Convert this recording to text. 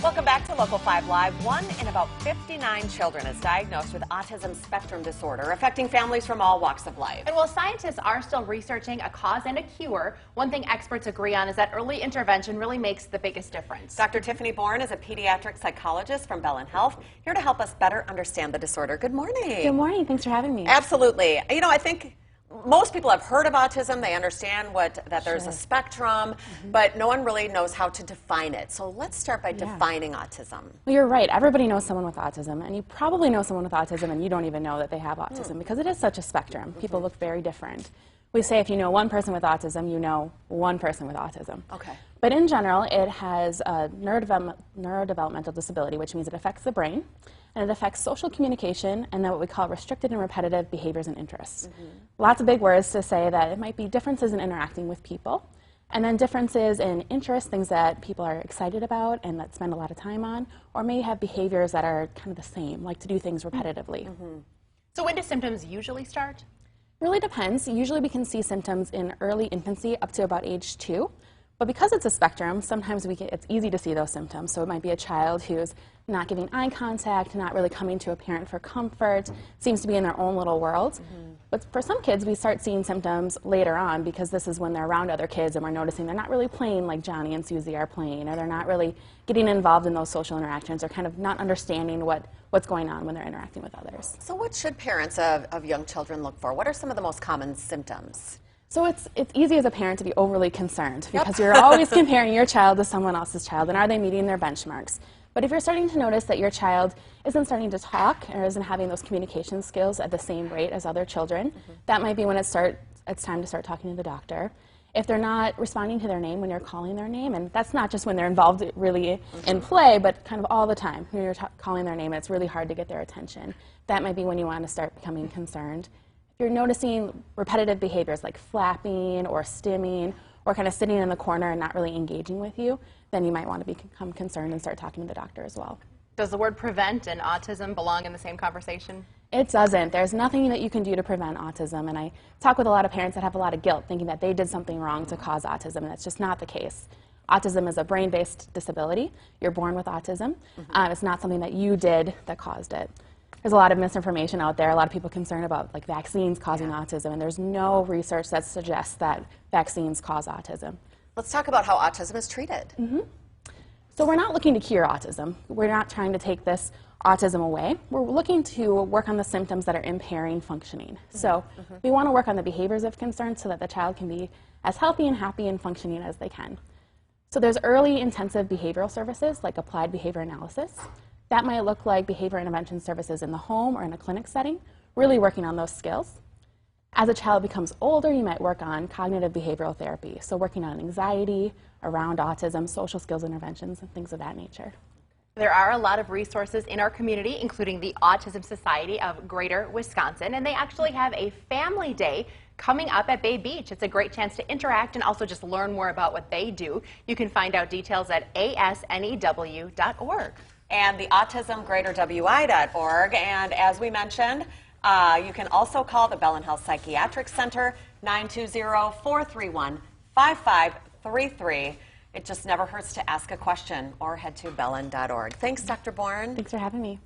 Welcome back to Local 5 Live. 1 in about 59 children is diagnosed with autism spectrum disorder, affecting families from all walks of life. And while scientists are still researching a cause and a cure, one thing experts agree on is that early intervention really makes the biggest difference. Dr. Tiffany Bourne is a pediatric psychologist from Bellin Health, here to help us better understand the disorder. Good morning. Good morning. Thanks for having me. Absolutely. You know, I think most people have heard of autism. They understand that there's a spectrum, but no one really knows how to define it. So let's start by defining autism. Well, you're right. Everybody knows someone with autism, and you probably know someone with autism and you don't even know that they have autism because it is such a spectrum. People look very different. We say if you know one person with autism, you know one person with autism. Okay. But in general, it has a neurodevelopmental disability, which means it affects the brain, and it affects social communication and then what we call restricted and repetitive behaviors and interests. Lots of big words to say that it might be differences in interacting with people, and then differences in interests, things that people are excited about and that spend a lot of time on, or may have behaviors that are kind of the same, like to do things repetitively. So when do symptoms usually start? Really depends. Usually we can see symptoms in early infancy up to about age 2. But because it's a spectrum, sometimes it's easy to see those symptoms. So it might be a child who's not giving eye contact, not really coming to a parent for comfort, seems to be in their own little world. But for some kids, we start seeing symptoms later on because this is when they're around other kids and we're noticing they're not really playing like Johnny and Susie are playing, or they're not really getting involved in those social interactions, or kind of not understanding what's going on when they're interacting with others. So what should parents of young children look for? What are some of the most common symptoms? So it's easy as a parent to be overly concerned because you're always comparing your child to someone else's child, and are they meeting their benchmarks? But if you're starting to notice that your child isn't starting to talk or isn't having those communication skills at the same rate as other children, that might be when it's time to start talking to the doctor. If they're not responding to their name when you're calling their name, and that's not just when they're involved really in play, but kind of all the time when you're calling their name, it's really hard to get their attention. That might be when you want to start becoming concerned. If you're noticing repetitive behaviors like flapping or stimming or kind of sitting in the corner and not really engaging with you, then you might want to become concerned and start talking to the doctor as well. Does the word prevent and autism belong in the same conversation? It doesn't. There's nothing that you can do to prevent autism, and I talk with a lot of parents that have a lot of guilt thinking that they did something wrong to cause autism, and that's just not the case. Autism is a brain-based disability. You're born with autism. It's not something that you did that caused it. There's a lot of misinformation out there, a lot of people concerned about like vaccines causing autism, and there's no research that suggests that vaccines cause autism. Let's talk about how autism is treated. So we're not looking to cure autism. We're not trying to take this autism away. We're looking to work on the symptoms that are impairing functioning. So we want to work on the behaviors of concern so that the child can be as healthy and happy and functioning as they can. So there's early intensive behavioral services like applied behavior analysis. That might look like behavior intervention services in the home or in a clinic setting, really working on those skills. As a child becomes older, you might work on cognitive behavioral therapy, so working on anxiety, around autism, social skills interventions, and things of that nature. There are a lot of resources in our community, including the Autism Society of Greater Wisconsin, and they actually have a family day coming up at Bay Beach. It's a great chance to interact and also just learn more about what they do. You can find out details at asnew.org. And the autismgreaterwi.org. And as we mentioned, you can also call the Bellin Health Psychiatric Center, 920-431-5533. It just never hurts to ask a question, or head to bellin.org. Thanks, Dr. Bourne. Thanks for having me.